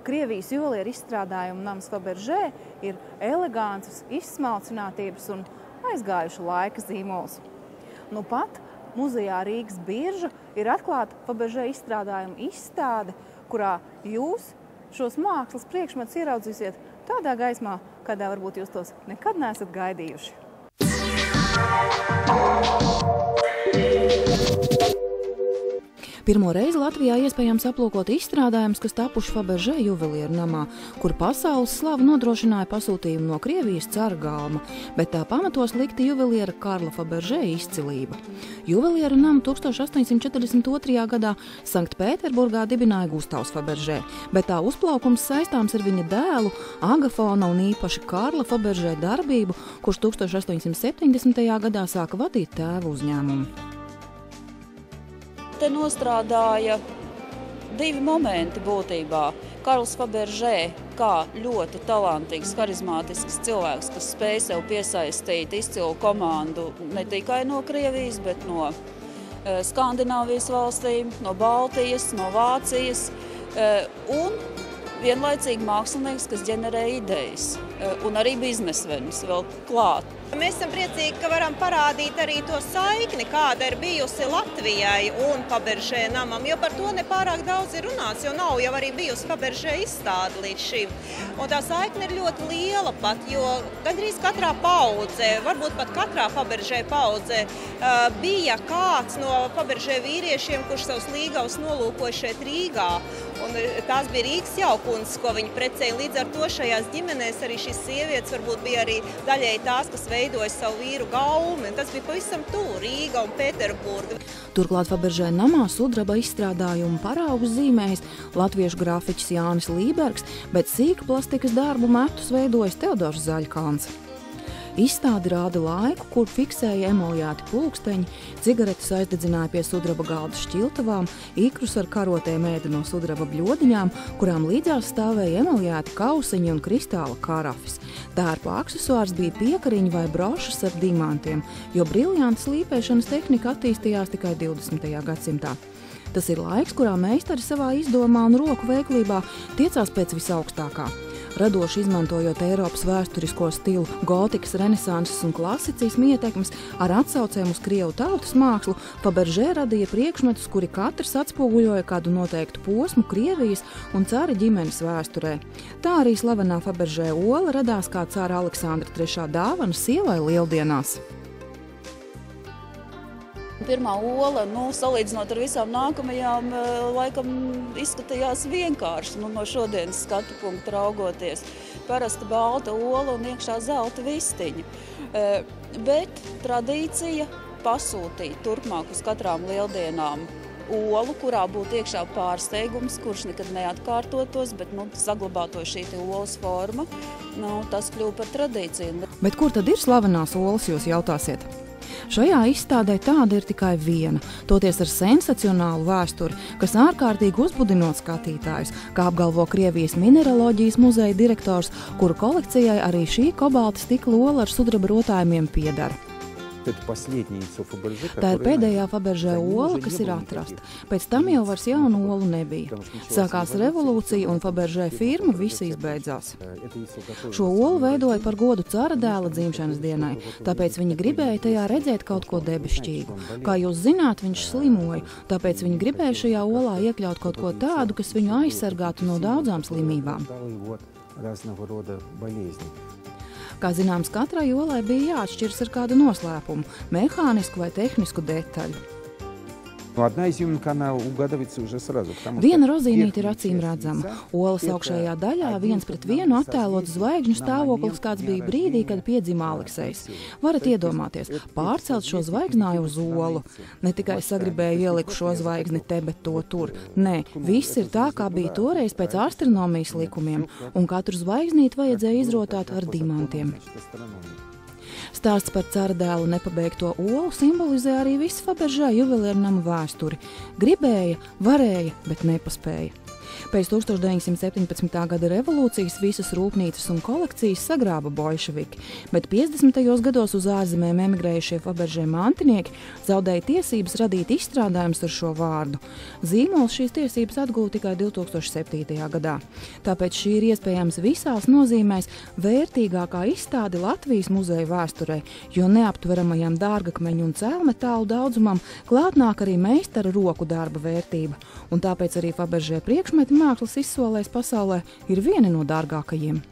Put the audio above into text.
Krievijas juvelieru izstrādājumu nams Fabergé ir elegants, izsmalcinātības un aizgājuša laika zīmols. Nu pat muzejā Rīgas birža ir atklāta Fabergé izstrādājuma izstāde, kurā jūs šos mākslas priekšmetus ieraudzīsiet tādā gaismā, kādā varbūt jūs tos nekad neesat gaidījuši. Pirmo reizi Latvijā iespējams aplūkot izstrādājumus, kas tapuši Fabergé juvelieru namā, kur pasaules slavu nodrošināja pasūtījumu no Krievijas cara galma, bet tā pamatos likta juveliera Karla Fabergé izcilība. Juvelieru namu 1842. gadā Sanktpēterburgā dibināja Gustavs Fabergé, bet tā uzplaukums saistāms ar viņa dēlu Agafona un īpaši Karla Fabergé darbību, kurš 1870. gadā sāka vadīt tēva uzņēmumu. Te nostrādāja divi momenti būtībā. Karls Fabergé kā ļoti talantīgs, harizmātisks cilvēks, kas spēja sev piesaistīt izcilu komandu ne tikai no Krievijas, bet no Skandināvijas valstīm, no Baltijas, no Vācijas un vienlaicīgi mākslinieks, kas ģenerē idejas un arī biznesvenis vēl klāt. Mēs esam priecīgi, ka varam parādīt arī to saikni, kāda ir bijusi Latvijai un Fabergé namam, jo par to nepārāk daudz ir runāts, jo nav jau arī bijusi Fabergé izstāde līdz šim. Un tā saikne ir ļoti liela pat, jo gandrīz katrā paudzē, varbūt pat katrā Fabergé paudzē, bija kāds no Fabergé vīriešiem, kurš savus līgavus nolūkoja šeit Rīgā. Un tās bija Rīgas jaukundas, ko viņi precēja. Līdz ar to šajās ģimenēs arī šīs sievietes varbūt bija arī daļēji tās, kas veidoja savu vīru gaumi. Tas bija pavisam tuvu Rīga un Pēterburga. Turklāt Fabergé namā sudraba izstrādājumu paraugus zīmējis latviešu grafiķis Jānis Lībergs, bet sīku plastikas darbu metus veidojis Teodors Zaļkāns. Izstādi rāda laiku, kur fiksēja emoljēti pulksteņi, cigaretes aizdedzināja pie sudraba galda šķiltavām, ikrus ar karotēm ēda no sudraba bļodiņām, kurām līdzās stāvēja emoljēti kausiņi un kristāla karafis. Tērpa aksesuārs bija piekariņi vai brošas ar dimantiem, jo briljantas līpēšanas tehnika attīstījās tikai 20. gadsimtā. Tas ir laiks, kurā meistari savā izdomā un roku veiklībā tiecās pēc visaugstākā. Radoši izmantojot Eiropas vēsturisko stilu, gotikas, renesanses un klasicismu ietekmes ar atsaucēm uz krievu tautas mākslu, Fabergé radīja priekšmetus, kuri katrs atspoguļoja kādu noteiktu posmu Krievijas un cara ģimenes vēsturē. Tā arī slavenā Fabergé ola radās kā cara Aleksandra III dāvana sievai lieldienās. Pirmā ola, salīdzinot ar visām nākamajām, laikam izskatījās vienkārši, no šodienas skatu punkta raugoties. Parasta balta ola un iekšā zelta vistiņa. Bet tradīcija pasūtīt turpmāk uz katrām lieldienām olu, kurā būtu iekšā pārsteigums, kurš nekad neatkārtotos, bet saglabāto šī olas forma, tas kļuva par tradīciju. Bet kur tad ir slavenās olas, jūs jautāsiet? Šajā izstādē tāda ir tikai viena, toties ar sensacionālu vēsturi, kas ārkārtīgi uzbudinot skatītājus, kā apgalvo Krievijas mineraloģijas muzeja direktors, kuru kolekcijai arī šī kobalta stikla ola ar sudraba rotājumiem piedara. Tā ir pēdējā Fabergé ola, kas ir atrasta. Pēc tam jau vairs jaunu olu nebija. Sākās revolūcija un Fabergé firma visi izbeidzās. Šo olu veidoja par godu cara dēla dzimšanas dienai, tāpēc viņi gribēja tajā redzēt kaut ko debešķīgu. Kā jūs zināt, viņš slimoja, tāpēc viņi gribēja šajā olā iekļaut kaut ko tādu, kas viņu aizsargātu no daudzām slimībām. Kā zināms, katrai olai bija jāatšķiras ar kādu noslēpumu, mehānisku vai tehnisku detaļu. Viena rozīnīte ir acīm redzama. Olas augšējā daļā 1:1 attēlots zvaigžņu stāvoklis, kāds bija brīdī, kad piedzima Aleksejs. Varat iedomāties, pārcelt šo zvaigznāju uz olu. Ne tikai sagribēja ieliku šo zvaigzni te, bet to tur. Nē, viss ir tā, kā bija toreiz pēc astronomijas likumiem, un katru zvaigznīti vajadzēja izrotāt ar dimantiem. Stāsts par cara dēlu nepabeigto olu simbolizē arī visu Fabergé juvelieru nama vēsturi. Gribēja, varēja, bet nepaspēja. Pēc 1917. gada revolūcijas visas rūpnīcas un kolekcijas sagrāba bolševiki, bet 50. gados uz ārzemēm emigrējušie Fabergé mantinieki zaudēja tiesības radīt izstrādājumus ar šo vārdu. Zīmols šīs tiesības atguva tikai 2007. gadā. Tāpēc šī ir iespējams visās nozīmēs vērtīgākā izstāde Latvijas muzeja vēsturē, jo neaptveramajam dārgakmeņu un cēlmetālu daudzumam klāt nāk arī meistara roku darba vērtība, un tāpēc arī Fabergé priekšmeti mākslas izsolēs pasaulē ir vieni no dārgākajiem.